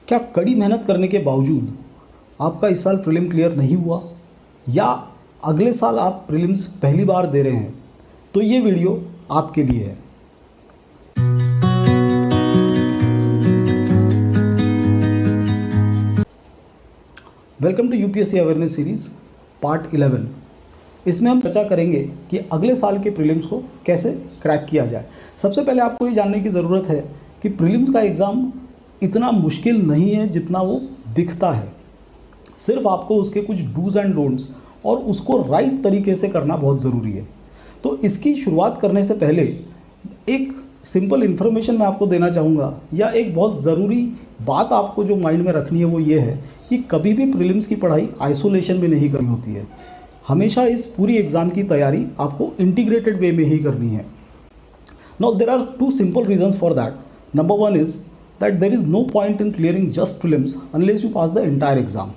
क्या कड़ी मेहनत करने के बावजूद आपका इस साल प्रीलिम क्लियर नहीं हुआ, या अगले साल आप प्रीलिम्स पहली बार दे रहे हैं, तो ये वीडियो आपके लिए है। Welcome to UPSC awareness series part 11। इसमें हम चर्चा करेंगे कि अगले साल के प्रीलिम्स को कैसे क्रैक किया जाए। सबसे पहले आपको ये जानने की ज़रूरत है कि प्रीलिम्स का एग्ज़ाम इतना मुश्किल नहीं है जितना वो दिखता है। सिर्फ आपको उसके कुछ डूज़ एंड डोंट्स और उसको राइट तरीके से करना बहुत ज़रूरी है। तो इसकी शुरुआत करने से पहले एक सिंपल इन्फॉर्मेशन मैं आपको देना चाहूँगा, या एक बहुत ज़रूरी बात आपको जो माइंड में रखनी है वो ये है कि कभी भी प्रीलिम्स की पढ़ाई आइसोलेशन में नहीं करनी होती है। हमेशा इस पूरी एग्ज़ाम की तैयारी आपको इंटीग्रेटेड वे में ही करनी है। Now there are two simple reasons for that. Number one is that there is no point in clearing just prelims unless you pass the entire exam.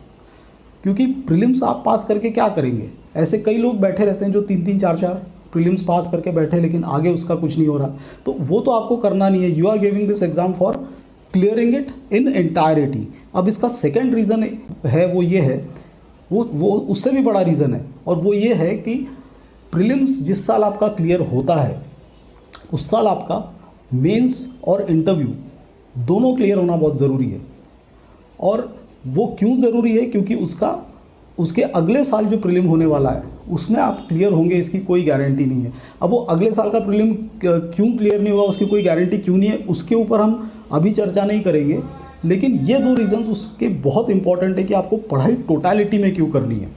क्योंकि प्रीलिम्स आप पास करके क्या करेंगे? ऐसे कई लोग बैठे रहते हैं जो 3-3, 4-4 प्रीलिम्स पास करके बैठे, लेकिन आगे उसका कुछ नहीं हो रहा। तो वो तो आपको करना नहीं है। You are giving this exam for clearing it in entirety. अब इसका सेकेंड रीज़न है वो ये है, वो उससे भी बड़ा रीज़न है, और वो ये है कि प्रीलिम्स जिस साल आपका क्लियर होता है उस साल आपका मेंस और इंटरव्यू दोनों क्लियर होना बहुत ज़रूरी है। और वो क्यों ज़रूरी है? क्योंकि उसके अगले साल जो प्रीलिम होने वाला है उसमें आप क्लियर होंगे, इसकी कोई गारंटी नहीं है। अब वो अगले साल का प्रीलिम क्यों क्लियर नहीं होगा, उसकी कोई गारंटी क्यों नहीं है, उसके ऊपर हम अभी चर्चा नहीं करेंगे। लेकिन ये दो रीज़न्स उसके बहुत इंपॉर्टेंट है कि आपको पढ़ाई टोटलिटी में क्यों करनी है।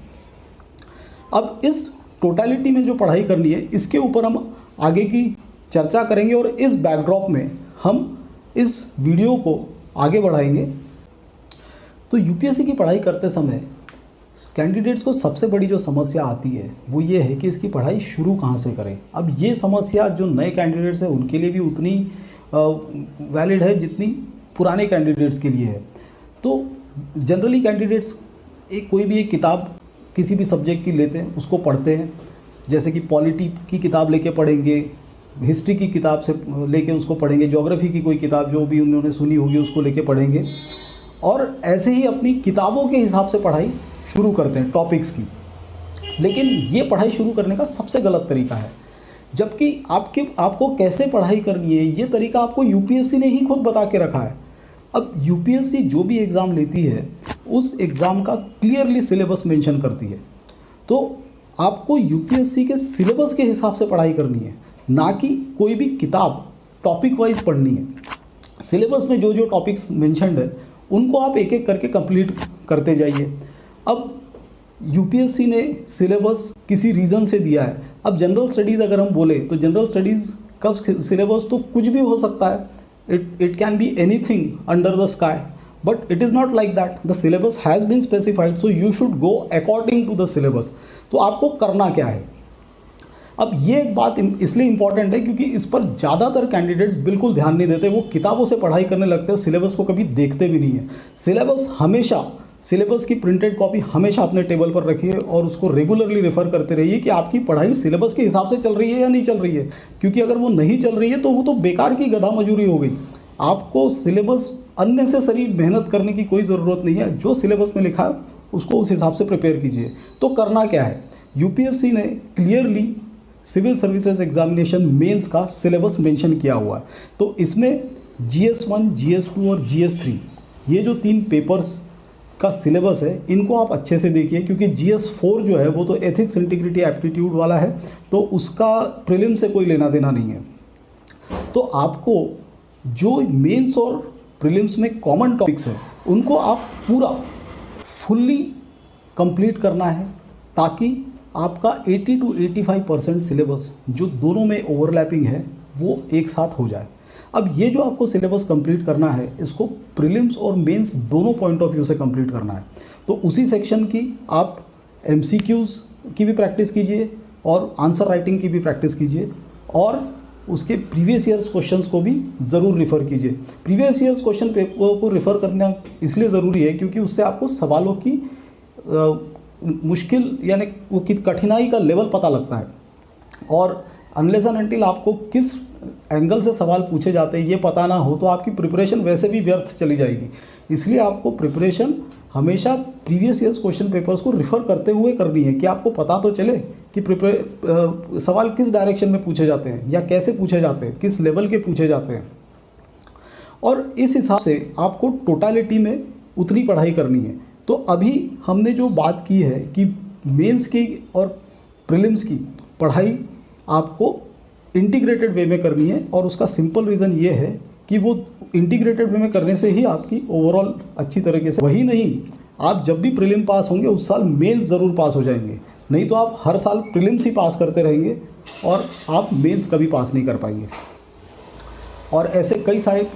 अब इस टोटलिटी में जो पढ़ाई करनी है इसके ऊपर हम आगे की चर्चा करेंगे, और इस बैकड्रॉप में हम इस वीडियो को आगे बढ़ाएंगे। तो यूपीएससी की पढ़ाई करते समय कैंडिडेट्स को सबसे बड़ी जो समस्या आती है वो ये है कि इसकी पढ़ाई शुरू कहाँ से करें। अब ये समस्या जो नए कैंडिडेट्स हैं उनके लिए भी उतनी वैलिड है जितनी पुराने कैंडिडेट्स के लिए है। तो जनरली कैंडिडेट्स कोई भी एक किताब किसी भी सब्जेक्ट की लेते हैं, उसको पढ़ते हैं। जैसे कि पॉलिटी की किताब लेके पढ़ेंगे, हिस्ट्री की किताब से लेके उसको पढ़ेंगे, ज्योग्राफी की कोई किताब जो भी उन्होंने सुनी होगी उसको लेके पढ़ेंगे, और ऐसे ही अपनी किताबों के हिसाब से पढ़ाई शुरू करते हैं टॉपिक्स की। लेकिन ये पढ़ाई शुरू करने का सबसे गलत तरीका है, जबकि आपको कैसे पढ़ाई करनी है ये तरीका आपको यूपीएससी ने ही खुद बता के रखा है। अब यूपीएससी जो भी एग्ज़ाम लेती है उस एग्ज़ाम का क्लियरली सिलेबस मेंशन करती है। तो आपको यूपीएससी के सिलेबस के हिसाब से पढ़ाई करनी है, ना कि कोई भी किताब टॉपिक वाइज पढ़नी है। सिलेबस में जो जो टॉपिक्स मेंशन्ड है उनको आप एक एक करके कंप्लीट करते जाइए। अब यूपीएससी ने सिलेबस किसी रीज़न से दिया है। अब जनरल स्टडीज़ अगर हम बोले तो जनरल स्टडीज़ का सिलेबस तो कुछ भी हो सकता है। It can be anything under the sky, but it is not like that. The syllabus has been specified, so you should go according to the syllabus. तो आपको करना क्या है? अब ये एक बात इसलिए इम्पॉर्टेंट है क्योंकि इस पर ज़्यादातर कैंडिडेट्स बिल्कुल ध्यान नहीं देते। वो किताबों से पढ़ाई करने लगते हैं, सिलेबस को कभी देखते भी नहीं है। सिलेबस की प्रिंटेड कॉपी हमेशा अपने टेबल पर रखिए और उसको रेगुलरली रेफ़र करते रहिए कि आपकी पढ़ाई सिलेबस के हिसाब से चल रही है या नहीं चल रही है। क्योंकि अगर वो नहीं चल रही है तो वो तो बेकार की गधा मजूरी हो गई। आपको सिलेबस अननेसेसरी मेहनत करने की कोई ज़रूरत नहीं है। जो सिलेबस में लिखा है उसको उस हिसाब से प्रिपेयर कीजिए। तो करना क्या है? यूपीएससी ने clearly civil services examination mains का सिलेबस मेंशन किया हुआ है। तो इसमें GS1, GS2 और GS3 ये जो 3 पेपर्स का सिलेबस है इनको आप अच्छे से देखिए, क्योंकि GS4 जो है वो तो एथिक्स, इंटीग्रिटी, एप्टीट्यूड वाला है, तो उसका प्रीलिम से कोई लेना देना नहीं है। तो आपको जो मेंस और प्रीलिम्स में कॉमन टॉपिक्स हैं उनको आप पूरा फुल्ली कंप्लीट करना है, ताकि आपका 80 to 85% सिलेबस जो दोनों में ओवरलैपिंग है वो एक साथ हो जाए। अब ये जो आपको सिलेबस कंप्लीट करना है इसको प्रीलिम्स और मेंस दोनों पॉइंट ऑफ व्यू से कंप्लीट करना है। तो उसी सेक्शन की आप MCQs की भी प्रैक्टिस कीजिए और आंसर राइटिंग की भी प्रैक्टिस कीजिए, और उसके प्रीवियस ईयर्स क्वेश्चंस को भी ज़रूर रेफ़र कीजिए। प्रीवियस ईयर्स क्वेश्चन पेपर को रेफ़र करना इसलिए ज़रूरी है क्योंकि उससे आपको सवालों की मुश्किल यानी वो कठिनाई का लेवल पता लगता है, और अनलेस एंड अनटिल आपको किस एंगल से सवाल पूछे जाते हैं ये पता ना हो तो आपकी प्रिपरेशन वैसे भी व्यर्थ चली जाएगी। इसलिए आपको प्रिपरेशन हमेशा प्रीवियस ईयर्स क्वेश्चन पेपर्स को रिफ़र करते हुए करनी है कि आपको पता तो चले कि सवाल किस डायरेक्शन में पूछे जाते हैं या कैसे पूछे जाते हैं, किस लेवल के पूछे जाते हैं। और इस हिसाब से आपको टोटलिटी में उतनी पढ़ाई करनी है। तो अभी हमने जो बात की है कि मेंस की और प्रीलिम्स की पढ़ाई आपको इंटीग्रेटेड वे में करनी है, और उसका सिंपल रीज़न ये है कि वो इंटीग्रेटेड वे में करने से ही आपकी ओवरऑल अच्छी तरीके से, वही नहीं आप जब भी प्रीलिम पास होंगे उस साल मेंस ज़रूर पास हो जाएंगे, नहीं तो आप हर साल प्रीलिम्स ही पास करते रहेंगे और आप मेंस कभी पास नहीं कर पाएंगे। और ऐसे कई सारे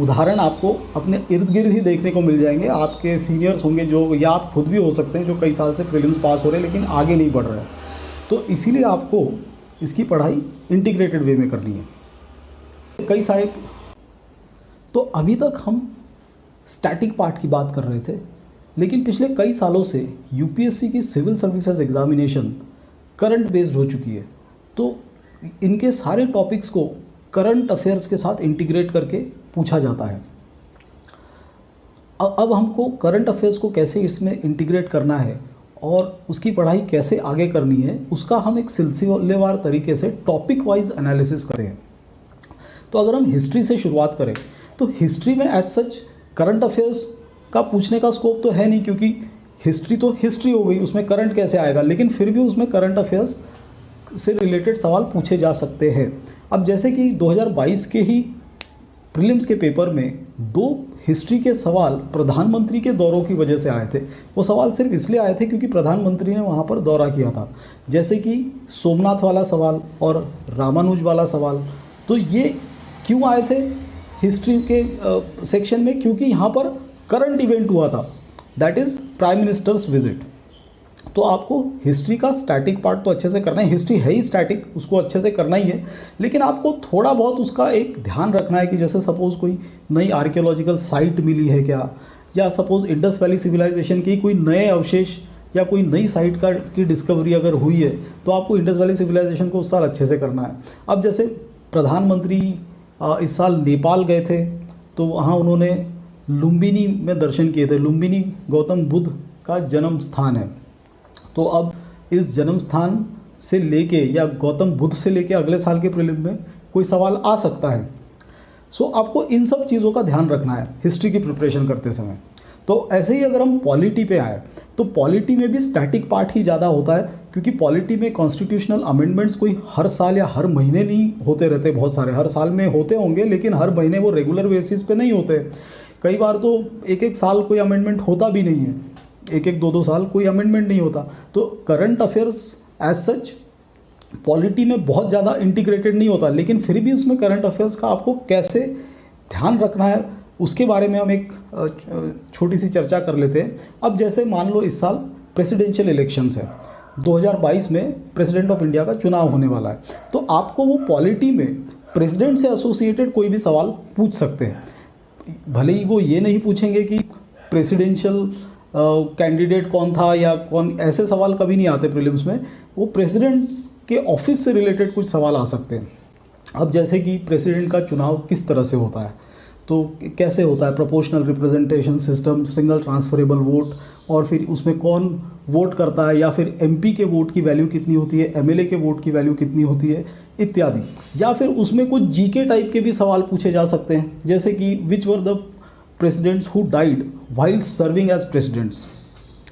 उदाहरण आपको अपने इर्द गिर्द ही देखने को मिल जाएंगे। आपके सीनियर्स होंगे जो, या आप खुद भी हो सकते हैं जो कई साल से प्रीलिम्स पास हो रहे हैं लेकिन आगे नहीं बढ़ रहे हैं। तो इसीलिए आपको इसकी पढ़ाई इंटीग्रेटेड वे में करनी है। कई सारे, तो अभी तक हम स्टैटिक पार्ट की बात कर रहे थे, लेकिन पिछले कई सालों से यूपीएससी की civil services examination current based हो चुकी है। तो इनके सारे टॉपिक्स को करंट अफेयर्स के साथ इंटीग्रेट करके पूछा जाता है। अब हमको करंट अफेयर्स को कैसे इसमें इंटीग्रेट करना है और उसकी पढ़ाई कैसे आगे करनी है, उसका हम एक सिलसिलेवार तरीके से टॉपिक वाइज एनालिसिस करते हैं। तो अगर हम हिस्ट्री से शुरुआत करें तो हिस्ट्री में एज सच करंट अफेयर्स का पूछने का स्कोप तो है नहीं, क्योंकि हिस्ट्री तो हिस्ट्री हो गई, उसमें करंट कैसे आएगा, लेकिन फिर भी उसमें करंट अफेयर्स से रिलेटेड सवाल पूछे जा सकते हैं। अब जैसे कि 2022 के ही प्रीलिम्स के पेपर में 2 हिस्ट्री के सवाल प्रधानमंत्री के दौरों की वजह से आए थे। वो सवाल सिर्फ इसलिए आए थे क्योंकि प्रधानमंत्री ने वहाँ पर दौरा किया था, जैसे कि सोमनाथ वाला सवाल और रामानुज वाला सवाल। तो ये क्यों आए थे हिस्ट्री के सेक्शन में? क्योंकि यहाँ पर करंट इवेंट हुआ था, that is prime ministers visit. तो आपको हिस्ट्री का स्टैटिक पार्ट तो अच्छे से करना है, हिस्ट्री है ही स्टैटिक, उसको अच्छे से करना ही है, लेकिन आपको थोड़ा बहुत उसका एक ध्यान रखना है कि जैसे सपोज़ कोई नई आर्कियोलॉजिकल साइट मिली है क्या, या सपोज़ इंडस वैली सिविलाइजेशन की कोई नए अवशेष या कोई नई साइट की डिस्कवरी अगर हुई है तो आपको इंडस वैली सिविलाइजेशन को उस साल अच्छे से करना है। अब जैसे प्रधानमंत्री इस साल नेपाल गए थे तो वहाँ उन्होंने लुम्बिनी में दर्शन किए थे। लुम्बिनी गौतम बुद्ध का जन्म स्थान है। तो अब इस जन्म स्थान से लेके या गौतम बुद्ध से लेके अगले साल के प्रीलिम में कोई सवाल आ सकता है। सो आपको इन सब चीज़ों का ध्यान रखना है हिस्ट्री की प्रिपरेशन करते समय। तो ऐसे ही अगर हम पॉलिटी पे आए तो पॉलिटी में भी स्टैटिक पार्ट ही ज़्यादा होता है, क्योंकि पॉलिटी में कॉन्स्टिट्यूशनल अमेंडमेंट्स कोई हर साल या हर महीने नहीं होते रहते। बहुत सारे हर साल में होते होंगे, लेकिन हर महीने वो रेगुलर बेसिस पे नहीं होते। कई बार तो एक साल कोई अमेंडमेंट होता भी नहीं है, एक 2 साल कोई अमेंडमेंट नहीं होता। तो current affairs as such polity में बहुत ज़्यादा इंटीग्रेटेड नहीं होता, लेकिन फिर भी उसमें करंट अफेयर्स का आपको कैसे ध्यान रखना है उसके बारे में हम एक छोटी सी चर्चा कर लेते हैं। अब जैसे मान लो इस साल प्रेसिडेंशियल इलेक्शंस है, 2022 में प्रेसिडेंट ऑफ इंडिया का चुनाव होने वाला है, तो आपको वो पॉलिटी में प्रेसिडेंट से एसोसिएटेड कोई भी सवाल पूछ सकते हैं। भले ही वो ये नहीं पूछेंगे कि प्रेसिडेंशियल कैंडिडेट कौन था या कौन, ऐसे सवाल कभी नहीं आते प्रीलिम्स में। वो प्रेसिडेंट के ऑफिस से रिलेटेड कुछ सवाल आ सकते हैं। अब जैसे कि प्रेसिडेंट का चुनाव किस तरह से होता है, तो कैसे होता है, proportional representation system, single transferable vote, और फिर उसमें कौन वोट करता है, या फिर एमपी के वोट की वैल्यू कितनी होती है, एमएलए के वोट की वैल्यू कितनी होती है इत्यादि। या फिर उसमें कुछ जीके टाइप के भी सवाल पूछे जा सकते हैं, जैसे कि which were the presidents who died while serving as presidents.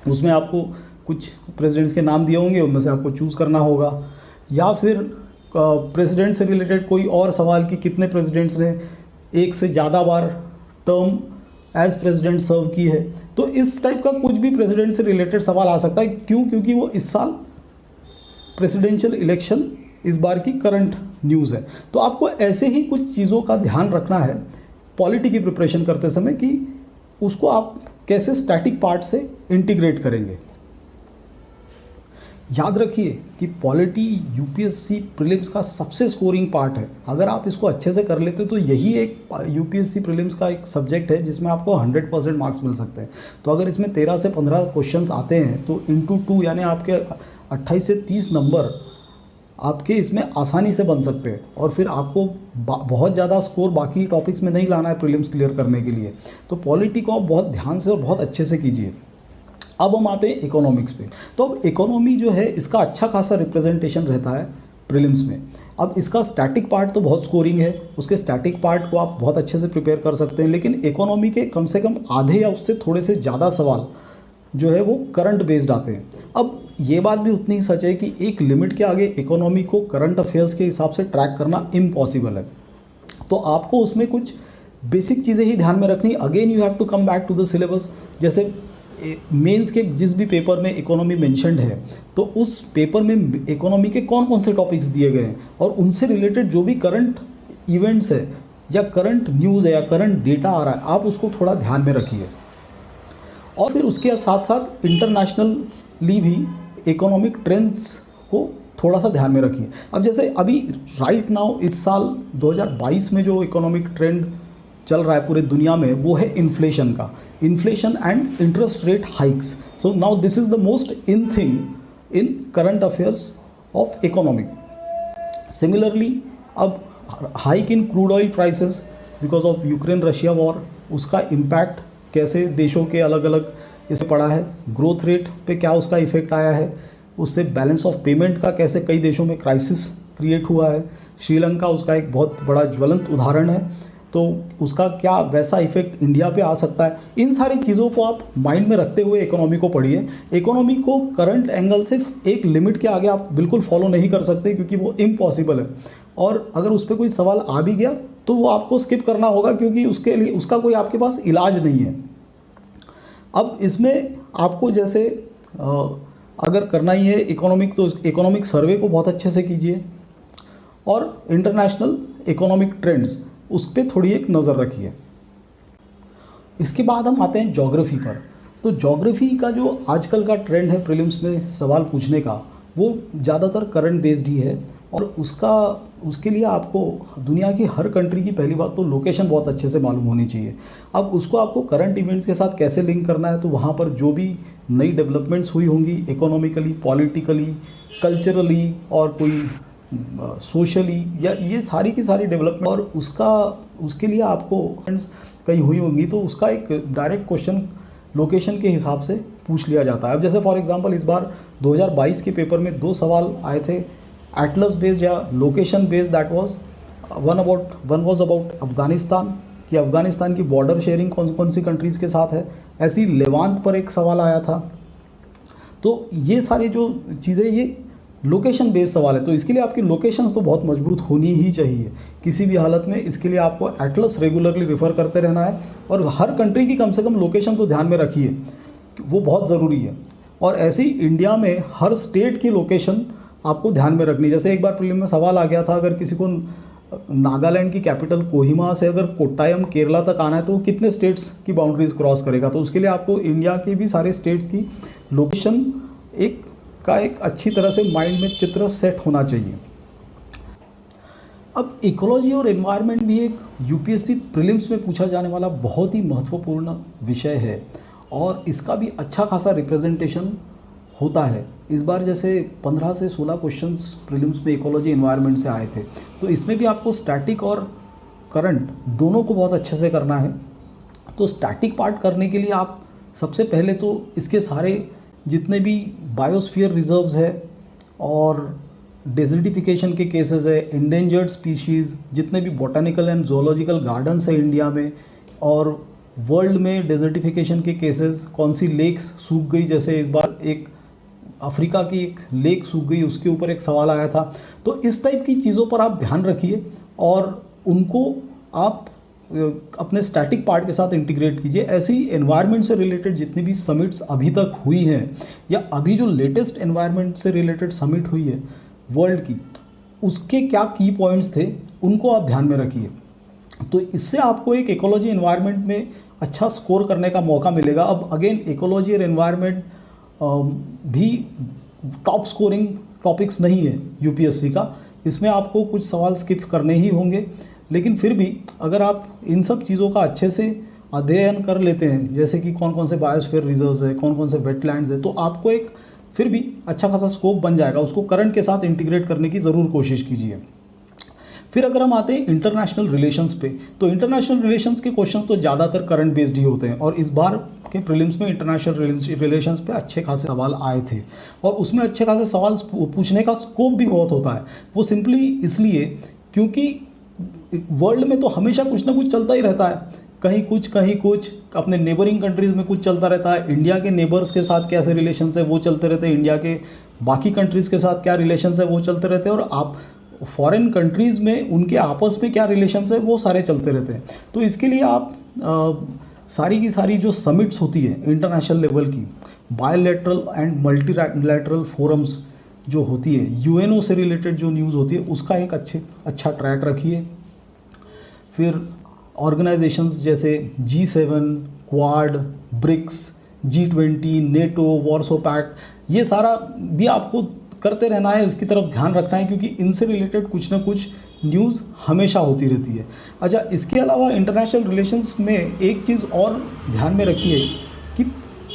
उसमें आपको कुछ प्रेसिडेंट्स के नाम दिए होंगे, उनमें से आपको चूज़ करना होगा। या फिर प्रेसिडेंट से रिलेटेड कोई और सवाल कि कितने प्रेसिडेंट्स ने एक से ज़्यादा बार टर्म एज प्रेसिडेंट सर्व की है। तो इस टाइप का कुछ भी प्रेसिडेंट से रिलेटेड सवाल आ सकता है। क्यों? क्योंकि वो इस साल प्रेसिडेंशियल इलेक्शन इस बार की करंट न्यूज़ है। तो आपको ऐसे ही कुछ चीज़ों का ध्यान रखना है पॉलिटी की प्रिपरेशन करते समय कि उसको आप कैसे स्टैटिक पार्ट से इंटीग्रेट करेंगे। याद रखिए कि पॉलिटी यूपीएससी प्रीलिम्स का सबसे स्कोरिंग पार्ट है। अगर आप इसको अच्छे से कर लेते तो यही एक यूपीएससी प्रीलिम्स का एक सब्जेक्ट है जिसमें आपको 100% मार्क्स मिल सकते हैं। तो अगर इसमें 13 से 15 क्वेश्चंस आते हैं तो इंटू 2 यानी आपके 28 से 30 नंबर आपके इसमें आसानी से बन सकते हैं और फिर आपको बहुत ज़्यादा स्कोर बाकी टॉपिक्स में नहीं लाना है प्रीलिम्स क्लियर करने के लिए। तो पॉलिटी को आप बहुत ध्यान से और बहुत अच्छे से कीजिए। अब हम आते हैं इकोनॉमिक्स पे। तो अब इकोनॉमी जो है इसका अच्छा खासा रिप्रेजेंटेशन रहता है प्रीलिम्स में। अब इसका स्टैटिक पार्ट तो बहुत स्कोरिंग है, उसके स्टैटिक पार्ट को आप बहुत अच्छे से प्रिपेयर कर सकते हैं, लेकिन इकोनॉमी के कम से कम आधे या उससे थोड़े से ज़्यादा सवाल जो है वो करंट बेस्ड आते हैं। अब ये बात भी उतनी ही सच है कि एक लिमिट के आगे इकोनॉमी को करंट अफेयर्स के हिसाब से ट्रैक करना इम्पॉसिबल है। तो आपको उसमें कुछ बेसिक चीज़ें ही ध्यान में रखनी। Again you have to come back to the syllabus. जैसे मेंस के जिस भी पेपर में इकोनॉमी मेंशन्ड है तो उस पेपर में इकोनॉमी के कौन कौन से टॉपिक्स दिए गए हैं और उनसे रिलेटेड जो भी करंट इवेंट्स है या करंट न्यूज़ है या करंट डेटा आ रहा है, आप उसको थोड़ा ध्यान में रखिए। और फिर उसके साथ साथ इंटरनेशनली भी इकोनॉमिक ट्रेंड्स को थोड़ा सा ध्यान में रखिए। अब जैसे अभी राइट नाउ इस साल 2022 में जो इकोनॉमिक ट्रेंड चल रहा है पूरे दुनिया में वो है इन्फ्लेशन का, inflation and interest rate hikes. So now this is the most in thing in current affairs of economic. Similarly अब hike in crude oil prices because of Ukraine Russia war, उसका इम्पैक्ट कैसे देशों के अलग अलग इस पड़ा है, ग्रोथ रेट पे क्या उसका इफेक्ट आया है, उससे बैलेंस ऑफ पेमेंट का कैसे कई देशों में क्राइसिस क्रिएट हुआ है। श्रीलंका उसका एक बहुत बड़ा ज्वलंत उदाहरण है, तो उसका क्या वैसा इफेक्ट इंडिया पे आ सकता है। इन सारी चीज़ों को आप माइंड में रखते हुए इकोनॉमी को पढ़िए। इकोनॉमी को करंट एंगल से एक लिमिट के आगे आप बिल्कुल फॉलो नहीं कर सकते क्योंकि वो इम्पॉसिबल है, और अगर उस पर कोई सवाल आ भी गया तो वो आपको स्किप करना होगा क्योंकि उसके लिए उसका कोई आपके पास इलाज नहीं है। अब इसमें आपको जैसे अगर करना ही है इकोनॉमिक तो इकोनॉमिक सर्वे को बहुत अच्छे से कीजिए और इंटरनेशनल इकोनॉमिक ट्रेंड्स उस पर थोड़ी एक नज़र रखिए। इसके बाद हम आते हैं ज्योग्राफी पर। तो ज्योग्राफी का जो आजकल का ट्रेंड है प्रीलिम्स में सवाल पूछने का वो ज़्यादातर करंट बेस्ड ही है, और उसके लिए आपको दुनिया की हर कंट्री की पहली बात तो लोकेशन बहुत अच्छे से मालूम होनी चाहिए। अब उसको आपको करंट इवेंट्स के साथ कैसे लिंक करना है, तो वहाँ पर जो भी नई डेवलपमेंट्स हुई होंगी इकोनॉमिकली, पॉलिटिकली, कल्चरली और कोई सोशली, या ये सारी की सारी डेवलपमेंट, और उसके लिए आपको कहीं हुई होंगी तो उसका एक डायरेक्ट क्वेश्चन लोकेशन के हिसाब से पूछ लिया जाता है। अब जैसे फॉर एग्जांपल इस बार 2022 के पेपर में 2 सवाल आए थे एटलस बेस्ड या location based. That was one was about Afghanistan कि अफ़गानिस्तान की बॉर्डर शेयरिंग कौन कौन सी कंट्रीज़ के साथ है। ऐसी लेवांत पर एक सवाल आया था। तो ये सारी जो चीज़ें ये लोकेशन बेस्ड सवाल है, तो इसके लिए आपकी लोकेशंस तो बहुत मजबूत होनी ही चाहिए किसी भी हालत में। इसके लिए आपको एटलस रेगुलरली रेफ़र करते रहना है और हर कंट्री की कम से कम लोकेशन तो ध्यान में रखिए, वो बहुत ज़रूरी है। और ऐसे ही इंडिया में हर स्टेट की लोकेशन आपको ध्यान में रखनी। जैसे एक बार प्रीलिम में सवाल आ गया था, अगर किसी को नागालैंड की कैपिटल कोहिमा से अगर कोट्टायम केरला तक आना है तो वो कितने स्टेट्स की बाउंड्रीज क्रॉस करेगा, तो उसके लिए आपको इंडिया के भी सारे स्टेट्स की लोकेशन एक अच्छी तरह से माइंड में चित्र सेट होना चाहिए। अब इकोलॉजी और एनवायरनमेंट भी एक यूपीएससी प्रीलिम्स में पूछा जाने वाला बहुत ही महत्वपूर्ण विषय है और इसका भी अच्छा खासा रिप्रेजेंटेशन होता है। इस बार जैसे 15 से 16 क्वेश्चंस प्रीलिम्स में इकोलॉजी एनवायरनमेंट से आए थे, तो इसमें भी आपको स्टैटिक और करंट दोनों को बहुत अच्छे से करना है। तो स्टैटिक पार्ट करने के लिए आप सबसे पहले तो इसके सारे जितने भी बायोस्फीयर रिजर्व्स है और डेजर्टिफिकेशन के केसेस है, इंडेंजर्ड स्पीशीज़, जितने भी बॉटनिकल एंड जोलॉजिकल गार्डन्स है इंडिया में, और वर्ल्ड में डेजर्टिफिकेशन के केसेस, कौन सी लेक्स सूख गई, जैसे इस बार एक अफ्रीका की एक लेक सूख गई, उसके ऊपर एक सवाल आया था। तो इस टाइप की चीज़ों पर आप ध्यान रखिए और उनको आप अपने स्टैटिक पार्ट के साथ इंटीग्रेट कीजिए। ऐसी एनवायरनमेंट से रिलेटेड जितनी भी समिट्स अभी तक हुई हैं या अभी जो लेटेस्ट एनवायरनमेंट से रिलेटेड समिट हुई है वर्ल्ड की, उसके क्या की पॉइंट्स थे उनको आप ध्यान में रखिए। तो इससे आपको एक इकोलॉजी एनवायरनमेंट में अच्छा स्कोर करने का मौका मिलेगा। अब अगेन इकोलॉजी और एनवायरनमेंट भी टॉप स्कोरिंग टॉपिक्स नहीं है यूपीएससी का, इसमें आपको कुछ सवाल स्किप करने ही होंगे, लेकिन फिर भी अगर आप इन सब चीज़ों का अच्छे से अध्ययन कर लेते हैं, जैसे कि कौन कौन से बायोस्फीयर रिजर्व्स है, कौन कौन से वेटलैंड्स है, तो आपको एक फिर भी अच्छा खासा स्कोप बन जाएगा, उसको करंट के साथ इंटीग्रेट करने की ज़रूर कोशिश कीजिए। फिर अगर हम आते हैं इंटरनेशनल रिलेशंस पे, तो इंटरनेशनल रिलेशंस के क्वेश्चंस तो ज़्यादातर करंट बेस्ड ही होते हैं, और इस बार के प्रीलिम्स में इंटरनेशनल रिलेशंस पे अच्छे खासे सवाल आए थे, और उसमें अच्छे खासे सवाल पूछने का स्कोप भी बहुत होता है। वो सिंपली इसलिए क्योंकि वर्ल्ड में तो हमेशा कुछ ना कुछ चलता ही रहता है, कहीं कुछ अपने नेबरिंग कंट्रीज़ में कुछ चलता रहता है, इंडिया के नेबर्स के साथ कैसे रिलेशंस है वो चलते रहते हैं, इंडिया के बाकी कंट्रीज़ के साथ क्या रिलेशंस है वो चलते रहते हैं, और आप फॉरेन कंट्रीज़ में उनके आपस में क्या रिलेशंस है वो सारे चलते रहते हैं। तो इसके लिए आप सारी की सारी जो समिट्स होती है इंटरनेशनल लेवल की, बायलैटरल एंड मल्टीलैटरल फोरम्स जो होती है, यूएनओ से रिलेटेड जो न्यूज़ होती है, उसका एक अच्छा ट्रैक रखिए। फिर ऑर्गेनाइजेशंस जैसे G7, Quad, BRICS, G20, NATO, Warsaw Pact, ये सारा भी आपको करते रहना है, उसकी तरफ ध्यान रखना है, क्योंकि इनसे रिलेटेड कुछ ना कुछ न्यूज़ हमेशा होती रहती है। अच्छा, इसके अलावा इंटरनेशनल रिलेशंस में एक चीज़ और ध्यान में रखिए कि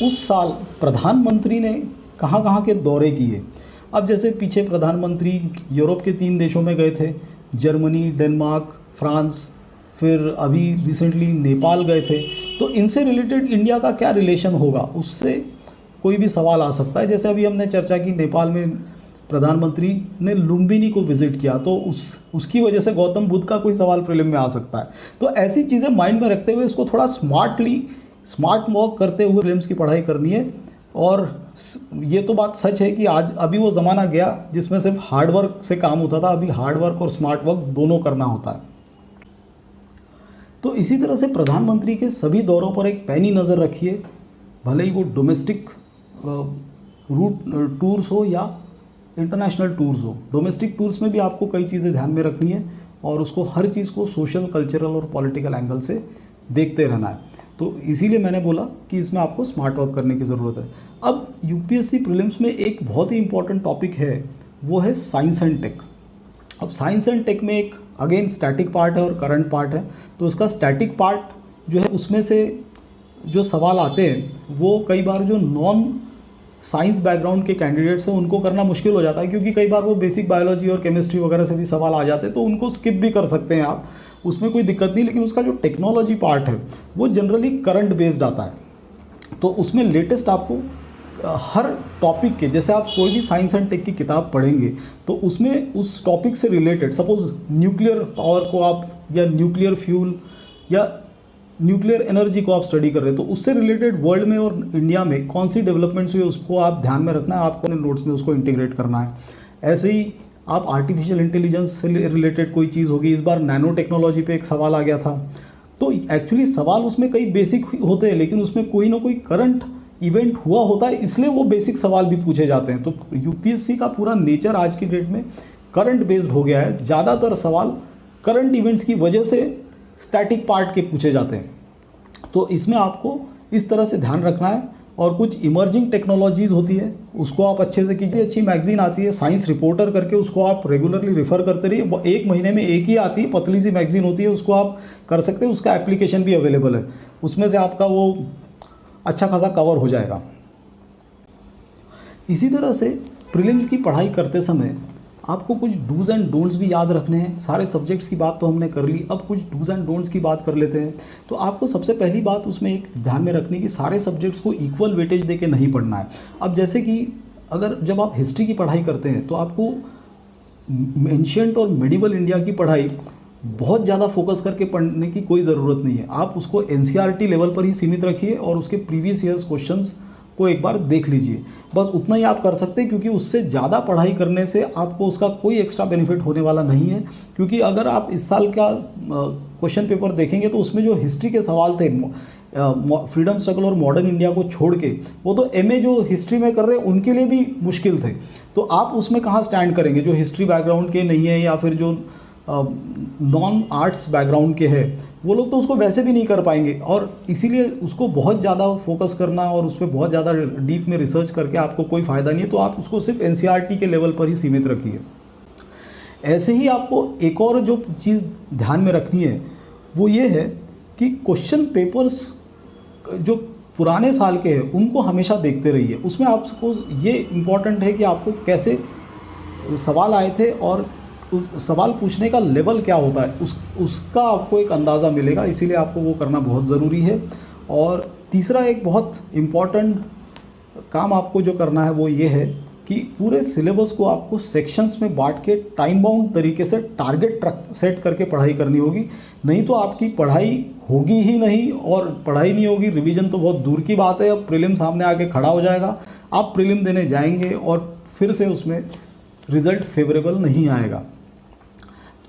उस साल प्रधानमंत्री ने कहाँ कहाँ के दौरे किए। अब जैसे पीछे प्रधानमंत्री यूरोप के 3 देशों में गए थे, जर्मनी, डेनमार्क, फ्रांस, फिर अभी रिसेंटली नेपाल गए थे। तो इनसे रिलेटेड इंडिया का क्या रिलेशन होगा, उससे कोई भी सवाल आ सकता है। जैसे अभी हमने चर्चा की, नेपाल में प्रधानमंत्री ने लुम्बिनी को विजिट किया, तो उसकी वजह से गौतम बुद्ध का कोई सवाल प्रीलिम में आ सकता है। तो ऐसी चीज़ें माइंड में रखते हुए इसको थोड़ा स्मार्ट वर्क करते हुए प्रीलिम्स की पढ़ाई करनी है। और ये तो बात सच है कि अभी वो ज़माना गया जिसमें सिर्फ हार्डवर्क से काम होता था, अभी हार्डवर्क और स्मार्ट वर्क दोनों करना होता है। तो इसी तरह से प्रधानमंत्री के सभी दौरों पर एक पैनी नज़र रखिए, भले ही वो डोमेस्टिक रूट टूर्स हो या इंटरनेशनल टूर्स हो। डोमेस्टिक टूर्स में भी आपको कई चीज़ें ध्यान में रखनी है, और उसको हर चीज़ को सोशल, कल्चरल और पॉलिटिकल एंगल से देखते रहना है। तो इसीलिए मैंने बोला कि इसमें आपको स्मार्ट वर्क करने की ज़रूरत है। अब यूपीएससी प्रीलिम्स में एक बहुत ही इंपॉर्टेंट टॉपिक है, वो है साइंस एंड टेक। अब साइंस एंड टेक में एक अगेन स्टैटिक पार्ट है और करंट पार्ट है। तो उसका स्टैटिक पार्ट जो है, उसमें से जो सवाल आते हैं वो कई बार जो नॉन साइंस बैकग्राउंड के कैंडिडेट्स हैं उनको करना मुश्किल हो जाता है, क्योंकि कई बार वो बेसिक बायोलॉजी और केमिस्ट्री वगैरह से भी सवाल आ जाते हैं, तो उनको स्किप भी कर सकते हैं आप, उसमें कोई दिक्कत नहीं। लेकिन उसका जो टेक्नोलॉजी पार्ट है वो जनरली करंट बेस्ड आता है, तो उसमें लेटेस्ट आपको हर टॉपिक के, जैसे आप कोई भी साइंस एंड टेक की किताब पढ़ेंगे तो उसमें उस टॉपिक से रिलेटेड, सपोज न्यूक्लियर पावर को आप, या न्यूक्लियर फ्यूल या न्यूक्लियर एनर्जी को आप स्टडी कर रहे हैं, तो उससे रिलेटेड वर्ल्ड में और इंडिया में कौन सी डेवलपमेंट्स हुई उसको आप ध्यान में रखना है, आपको अपने नोट्स में उसको इंटीग्रेट करना है। ऐसे ही आप आर्टिफिशियल इंटेलिजेंस से रिलेटेड कोई चीज़ होगी, इस बार नैनो टेक्नोलॉजी पे एक सवाल आ गया था, तो एक्चुअली सवाल उसमें कई बेसिक होते हैं, लेकिन उसमें कोई ना कोई करंट इवेंट हुआ होता है, इसलिए वो बेसिक सवाल भी पूछे जाते हैं। तो यूपीएससी का पूरा नेचर आज की डेट में करंट बेस्ड हो गया है, ज़्यादातर सवाल करंट इवेंट्स की वजह से स्टैटिक पार्ट के पूछे जाते हैं। तो इसमें आपको इस तरह से ध्यान रखना है। और कुछ इमर्जिंग टेक्नोलॉजीज़ होती है, उसको आप अच्छे से कीजिए। अच्छी मैगजीन आती है साइंस रिपोर्टर करके, उसको आप रेगुलरली रेफ़र करते रहिए। 1 महीने में एक ही आती है, पतली सी मैगजीन होती है, उसको आप कर सकते हैं। उसका एप्लीकेशन भी अवेलेबल है, उसमें से आपका वो अच्छा खासा कवर हो जाएगा। इसी तरह से प्रीलिम्स की पढ़ाई करते समय आपको कुछ डूज़ एंड डोंट्स भी याद रखने हैं। सारे सब्जेक्ट्स की बात तो हमने कर ली, अब कुछ डूज़ एंड डोंट्स की बात कर लेते हैं। तो आपको सबसे पहली बात उसमें एक ध्यान में रखनी कि सारे सब्जेक्ट्स को इक्वल वेटेज दे के नहीं पढ़ना है। अब जैसे कि अगर जब आप हिस्ट्री की पढ़ाई करते हैं तो आपको एंशिएंट और मिडिवल इंडिया की पढ़ाई बहुत ज़्यादा फोकस करके पढ़ने की कोई ज़रूरत नहीं है। आप उसको एनसीईआरटी लेवल पर ही सीमित रखिए और उसके प्रीवियस ईयर्स क्वेश्चंस को एक बार देख लीजिए, बस उतना ही आप कर सकते हैं। क्योंकि उससे ज़्यादा पढ़ाई करने से आपको उसका कोई एक्स्ट्रा बेनिफिट होने वाला नहीं है। क्योंकि अगर आप इस साल का क्वेश्चन पेपर देखेंगे तो उसमें जो हिस्ट्री के सवाल थे, फ्रीडम स्ट्रगल और मॉडर्न इंडिया को छोड़ के, वो तो एमए जो हिस्ट्री में कर रहे हैं उनके लिए भी मुश्किल थे। तो आप उसमें कहाँ स्टैंड करेंगे? जो हिस्ट्री बैकग्राउंड के नहीं है या फिर जो नॉन आर्ट्स बैकग्राउंड के हैं, वो लोग तो उसको वैसे भी नहीं कर पाएंगे। और इसीलिए उसको बहुत ज़्यादा फोकस करना और उस पर बहुत ज़्यादा डीप में रिसर्च करके आपको कोई फ़ायदा नहीं है। तो आप उसको सिर्फ एनसीईआरटी के लेवल पर ही सीमित रखिए। ऐसे ही आपको एक और जो चीज़ ध्यान में रखनी है वो ये है कि क्वेश्चन पेपर्स जो पुराने साल के हैं उनको हमेशा देखते रहिए। उसमें आपको ये इम्पॉर्टेंट है कि आपको कैसे सवाल आए थे और सवाल पूछने का लेवल क्या होता है उसका आपको एक अंदाज़ा मिलेगा, इसीलिए आपको वो करना बहुत ज़रूरी है। और तीसरा एक बहुत इम्पॉर्टेंट काम आपको जो करना है वो ये है कि पूरे सिलेबस को आपको सेक्शंस में बांट के टाइम बाउंड तरीके से टारगेट सेट करके पढ़ाई करनी होगी, नहीं तो आपकी पढ़ाई होगी ही नहीं। और पढ़ाई नहीं होगी, रिवीजन तो बहुत दूर की बात है, अब प्रीलिम सामने आके खड़ा हो जाएगा, आप प्रीलिम देने जाएंगे और फिर से उसमें रिज़ल्ट फेवरेबल नहीं आएगा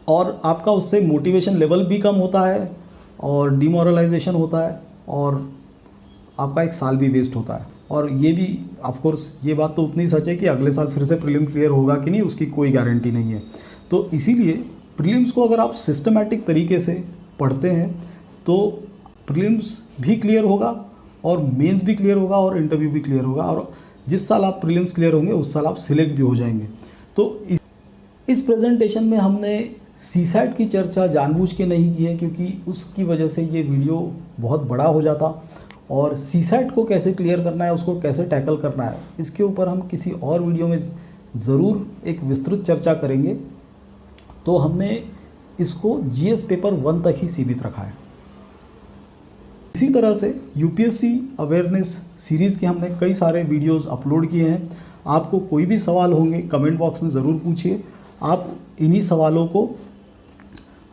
और आपका उससे मोटिवेशन लेवल भी कम होता है और डिमोरलाइजेशन होता है और आपका एक साल भी वेस्ट होता है। और ये भी ऑफ कोर्स ये बात तो उतनी सच है कि अगले साल फिर से प्रीलिम क्लियर होगा कि नहीं उसकी कोई गारंटी नहीं है। तो इसीलिए प्रीलिम्स को अगर आप सिस्टमैटिक तरीके से पढ़ते हैं तो प्रीलिम्स भी क्लियर होगा और मेंस भी क्लियर होगा और इंटरव्यू भी क्लियर होगा, और जिस साल आप प्रीलिम्स क्लियर होंगे उस साल आप सिलेक्ट भी हो जाएंगे। तो इस प्रेजेंटेशन में हमने सीसैट की चर्चा जानबूझ के नहीं की है क्योंकि उसकी वजह से ये वीडियो बहुत बड़ा हो जाता, और सीसैट को कैसे क्लियर करना है, उसको कैसे टैकल करना है, इसके ऊपर हम किसी और वीडियो में ज़रूर एक विस्तृत चर्चा करेंगे। तो हमने इसको जीएस पेपर 1 तक ही सीमित रखा है। इसी तरह से यूपीएससी अवेयरनेस सीरीज़ के हमने कई सारे वीडियोस अपलोड किए हैं। आपको कोई भी सवाल होंगे कमेंट बॉक्स में ज़रूर पूछिए। आप इन्हीं सवालों को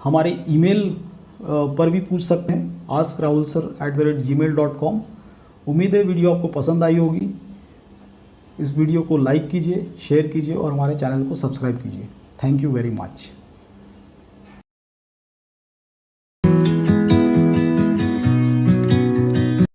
हमारे ईमेल पर भी पूछ सकते हैं askrahulsir@gmail.com। उम्मीद है वीडियो आपको पसंद आई होगी। इस वीडियो को लाइक कीजिए, शेयर कीजिए और हमारे चैनल को सब्सक्राइब कीजिए। Thank you very much.